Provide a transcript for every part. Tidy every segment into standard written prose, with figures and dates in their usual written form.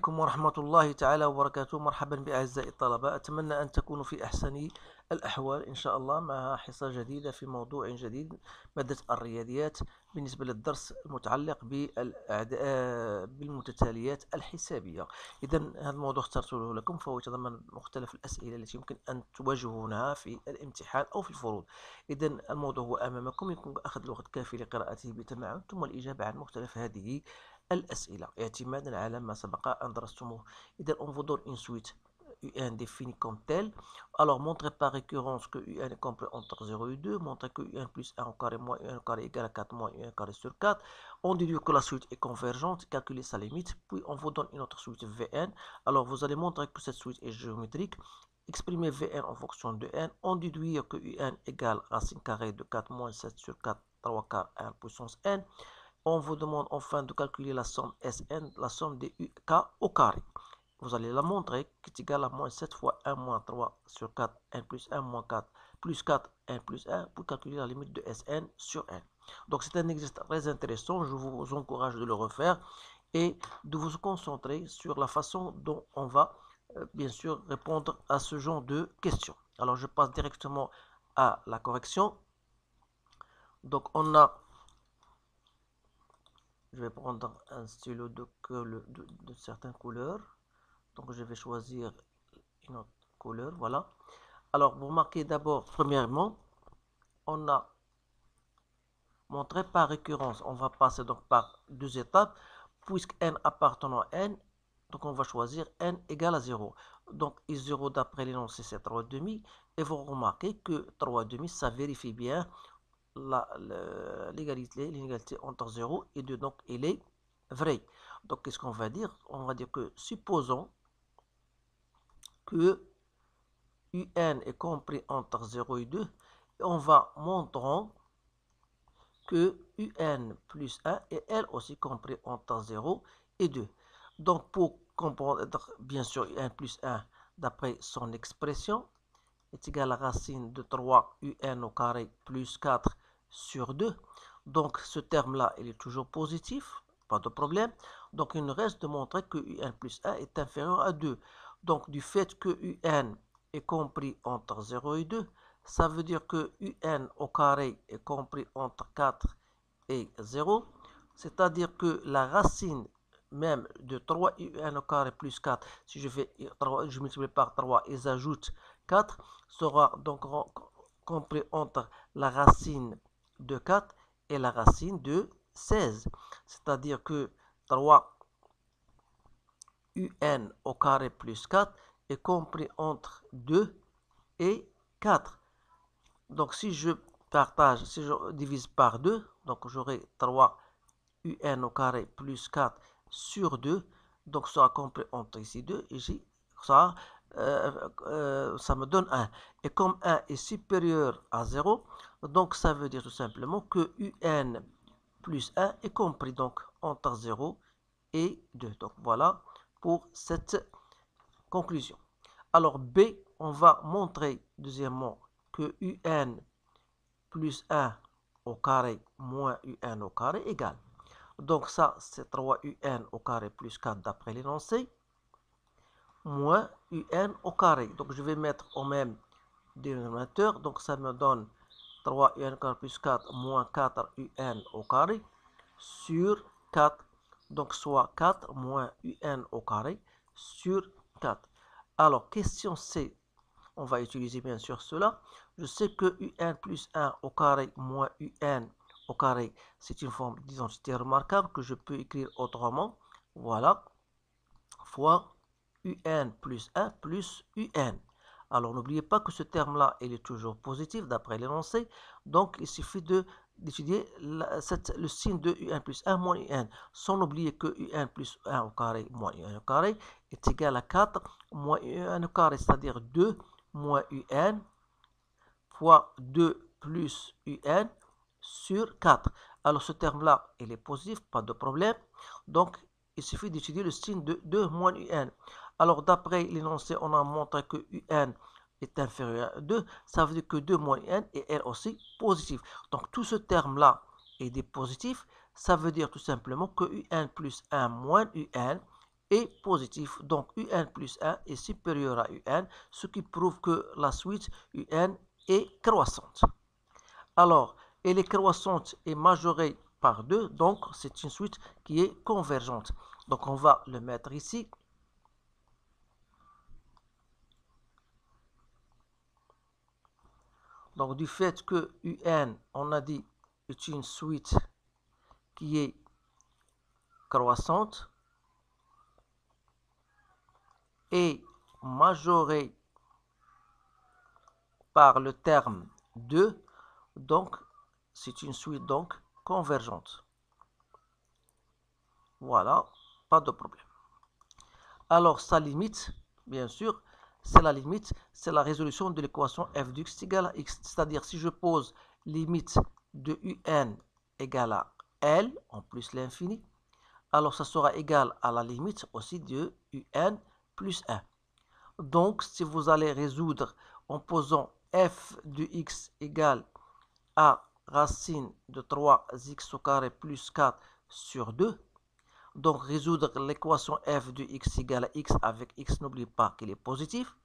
عليكم ورحمة الله تعالى وبركاته. مرحبا بأعزائي الطلبة، أتمنى أن تكونوا في أحسن الأحوال إن شاء الله مع حصة جديدة في موضوع جديد، مادة الرياضيات بالنسبة للدرس المتعلق بالمتتاليات الحسابية. إذا هذا الموضوع اخترته لكم فهو يتضمن مختلف الأسئلة التي يمكن أن تواجهونها في الامتحان أو في الفروض. إذا الموضوع هو أمامكم، يمكن أخذ الوقت الكافي لقراءته بتمعن ثم الإجابة عن مختلف هذه الأسئلة اعتمادا على ما سبق أن درستموه. إذا on vous donne une suite UN définie comme telle. Alors montrez par récurrence que UN est compris entre 0 et 2. Montrez que UN plus 1 au carré moins UN au carré égale à 4 moins UN au carré sur 4. On déduit que la suite est convergente. Calculez sa limite. Puis on vous donne une autre suite VN. Alors vous allez montrer que cette suite est géométrique. Exprimez Vn en fonction de n. On déduit que UN égale racine carrée de 4 moins 7 sur 4 3 quarts 1 puissance n. On vous demande enfin de calculer la somme Sn, la somme des UK au carré. Vous allez la montrer qui est égale à moins 7 fois 1 moins 3 sur 4, n plus 1 moins 4, plus 4, n plus 1, pour calculer la limite de Sn sur n. Donc c'est un exercice très intéressant, je vous encourage de le refaire et de vous concentrer sur la façon dont on va bien sûr répondre à ce genre de questions. Alors je passe directement à la correction. Donc on a... Je vais prendre un stylo de certaines couleurs. Donc je vais choisir une autre couleur. Voilà. Alors vous marquez d'abord, premièrement, on a montré par récurrence. On va passer donc par deux étapes. Puisque n appartenant à n, donc on va choisir n égale à 0. Donc I0 d'après l'énoncé c'est 3,5. Et vous remarquez que 3,5 ça vérifie bien l'inégalité entre 0 et 2, donc elle est vraie. Donc qu'est-ce qu'on va dire? On va dire que supposons que UN est compris entre 0 et 2, et on va montrer que UN plus 1 est elle aussi compris entre 0 et 2. Donc pour comprendre bien sûr UN plus 1 d'après son expression est égal à la racine de 3 UN au carré plus 4 sur 2. Donc ce terme-là, il est toujours positif, pas de problème. Donc il nous reste de montrer que UN plus 1 est inférieur à 2. Donc du fait que UN est compris entre 0 et 2, ça veut dire que UN au carré est compris entre 4 et 0. C'est-à-dire que la racine même de 3 UN au carré plus 4, si je multiplie par 3 et j'ajoute 4, sera donc compris entre la racine de 4 et la racine de 16. C'est-à-dire que 3 UN au carré plus 4 est compris entre 2 et 4. Donc si je partage, si je divise par 2, donc j'aurai 3 UN au carré plus 4 sur 2, donc ça sera compris entre ici 2 et ici ça. Ça me donne 1. Et comme 1 est supérieur à 0, donc ça veut dire tout simplement que UN plus 1 est compris donc entre 0 et 2. Donc voilà pour cette conclusion. Alors B, on va montrer deuxièmement que UN plus 1 au carré moins UN au carré égale. Donc ça, c'est 3 UN au carré plus 4 d'après l'énoncé, moins UN au carré. Donc je vais mettre au même dénominateur. Donc ça me donne 3 UN au carré plus 4 moins 4 UN au carré sur 4. Donc soit 4 moins UN au carré sur 4. Alors question C, on va utiliser bien sûr cela. Je sais que UN plus 1 au carré moins UN au carré, c'est une forme d'identité remarquable que je peux écrire autrement. Voilà, fois UN plus 1 plus UN. Alors n'oubliez pas que ce terme-là, il est toujours positif d'après l'énoncé. Donc il suffit d'étudier le signe de UN plus 1 moins UN, sans oublier que UN plus 1 au carré moins UN au carré est égal à 4 moins UN au carré, c'est-à-dire 2 moins UN fois 2 plus UN sur 4. Alors ce terme-là, il est positif, pas de problème. Donc il suffit d'étudier le signe de 2 moins UN. Alors d'après l'énoncé, on a montré que UN est inférieur à 2. Ça veut dire que 2 moins UN est elle aussi positif. Donc tout ce terme-là est des positifs. Ça veut dire tout simplement que UN plus 1 moins UN est positif. Donc UN plus 1 est supérieur à UN, ce qui prouve que la suite UN est croissante. Alors, elle est croissante et majorée par 2, donc c'est une suite qui est convergente. Donc on va le mettre ici. Donc du fait que UN, on a dit, est une suite qui est croissante et majorée par le terme 2, donc c'est une suite donc convergente. Voilà, pas de problème. Alors sa limite, bien sûr, c'est la limite, c'est la résolution de l'équation f de x égale à x. C'est-à-dire si je pose limite de un égale à L en plus l'infini, alors ça sera égal à la limite aussi de un plus 1. Donc si vous allez résoudre en posant f de x égale à racine de 3x au carré plus 4 sur 2, donc résoudre l'équation f de x égale à x avec x, n'oubliez pas qu'il est positif.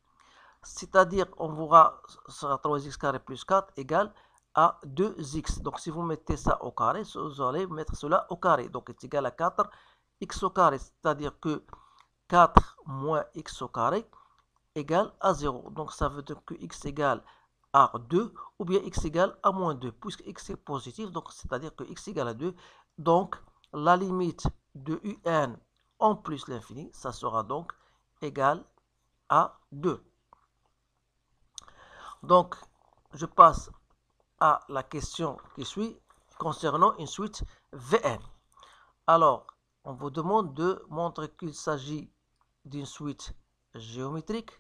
C'est-à-dire, on verra sera 3x carré plus 4 égale à 2x. Donc, si vous mettez ça au carré, vous allez mettre cela au carré. Donc, c'est égal à 4x au carré. C'est-à-dire que 4 moins x au carré égale à 0. Donc, ça veut dire que x égale à 2 ou bien x égale à moins 2. Puisque x est positif, donc c'est-à-dire que x égale à 2. Donc, la limite de un en plus l'infini, ça sera donc égal à 2. Donc, je passe à la question qui suit concernant une suite Vn. Alors, on vous demande de montrer qu'il s'agit d'une suite géométrique.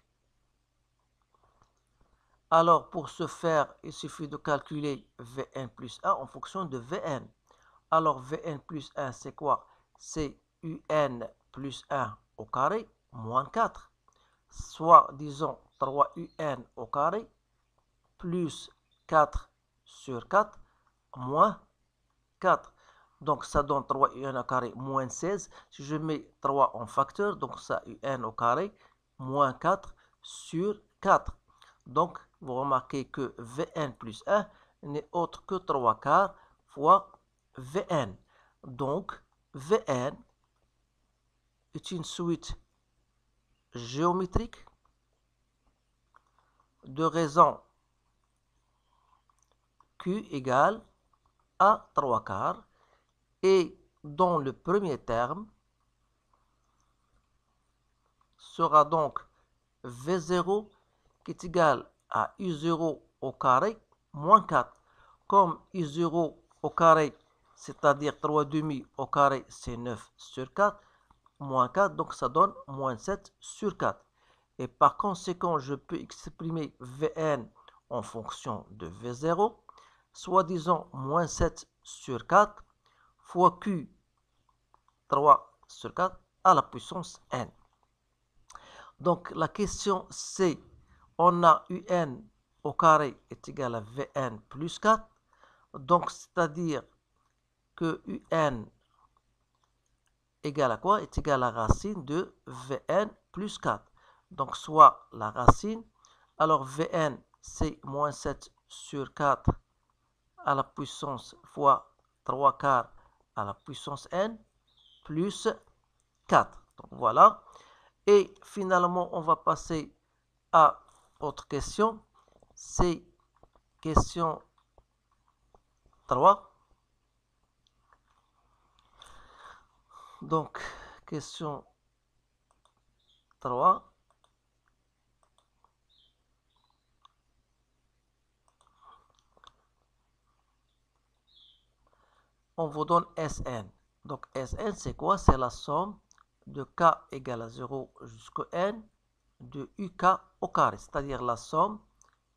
Alors, pour ce faire, il suffit de calculer Vn plus 1 en fonction de Vn. Alors, Vn plus 1, c'est quoi? C'est un plus 1 au carré moins 4, soit, disons, 3un au carré plus 4 sur 4 moins 4. Donc, ça donne 3un au carré moins 16. Si je mets 3 en facteur, donc ça un au carré moins 4 sur 4. Donc, vous remarquez que Vn plus 1 n'est autre que 3 quarts fois Vn. Donc, Vn est une suite géométrique de raison Q égale à 3 quarts et dont le premier terme sera donc V0 qui est égal à U0 au carré moins 4. Comme U0 au carré, c'est-à-dire 3 demi au carré, c'est 9 sur 4, moins 4, donc ça donne moins 7 sur 4. Et par conséquent, je peux exprimer Vn en fonction de V0, soit disons moins 7 sur 4 fois Q 3 sur 4 à la puissance n. Donc la question c'est, on a un au carré est égal à Vn plus 4, donc c'est-à-dire que un égale à quoi? Est égal à la racine de Vn plus 4. Donc soit la racine, alors Vn c'est moins 7 sur 4 à la puissance fois 3 quarts à la puissance n plus 4. Donc voilà. Et finalement, on va passer à autre question. C'est question 3. Donc, question 3. On vous donne Sn. Donc, Sn, c'est quoi? C'est la somme de k égale à 0 jusqu'au n de uk au carré. C'est-à-dire la somme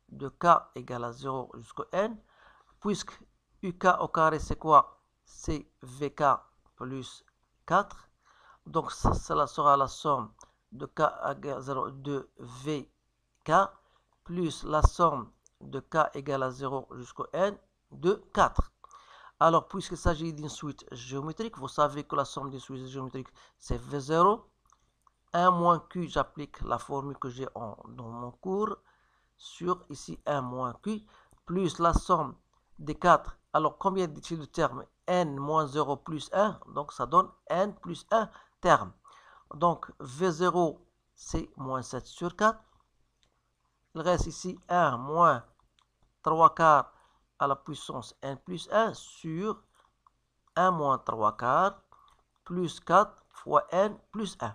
de k égale à 0 jusqu'au n, puisque uk au carré, c'est quoi? C'est vk plus 4. Donc, cela sera la somme de k égale à 0 de vk plus la somme de k égale à 0 jusqu'au n de 4. Alors, puisqu'il s'agit d'une suite géométrique, vous savez que la somme des suites géométriques, c'est V0 1 moins Q, j'applique la formule que j'ai dans mon cours, sur ici 1 moins Q, plus la somme des 4. Alors, combien dit-il de termes? N moins 0 plus 1, donc ça donne N plus 1 termes. Donc, V0, c'est moins 7 sur 4. Il reste ici 1 moins 3 quarts à la puissance N plus 1 sur 1 moins 3 quarts plus 4 fois N plus 1.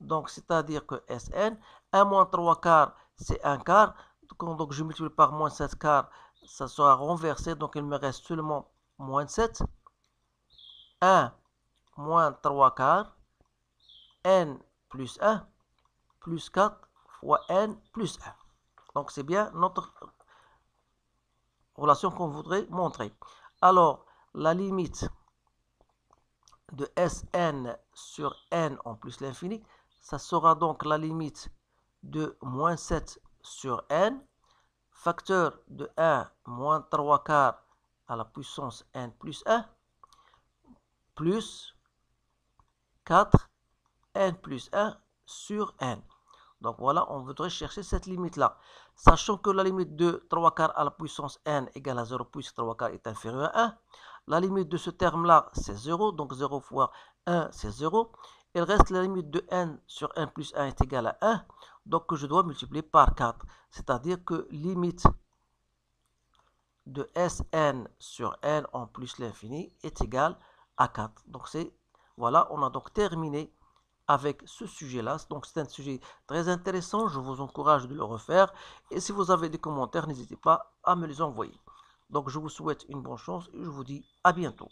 Donc, c'est-à-dire que Sn, 1 moins 3 quarts, c'est 1 quart. Donc, je multiplie par moins 7 quarts, ça sera renversé. Donc, il me reste seulement moins 7. 1 moins 3 quarts, N plus 1, plus 4 fois N plus 1. Donc, c'est bien notre relation qu'on voudrait montrer. Alors, la limite de Sn sur n en plus l'infini, ça sera donc la limite de moins 7 sur n, facteur de 1 moins 3 quarts à la puissance n plus 1, plus 4 n plus 1 sur n. Donc voilà, on voudrait chercher cette limite-là. Sachant que la limite de 3 quarts à la puissance n égale à 0 puisque 3 quarts est inférieur à 1. La limite de ce terme-là, c'est 0. Donc 0 fois 1, c'est 0. Il reste la limite de n sur n plus 1 est égale à 1. Donc je dois multiplier par 4. C'est-à-dire que limite de Sn sur n en plus l'infini est égale à 4. Donc voilà, on a donc terminé avec ce sujet-là. Donc c'est un sujet très intéressant, je vous encourage de le refaire. Et si vous avez des commentaires, n'hésitez pas à me les envoyer. Donc je vous souhaite une bonne chance et je vous dis à bientôt.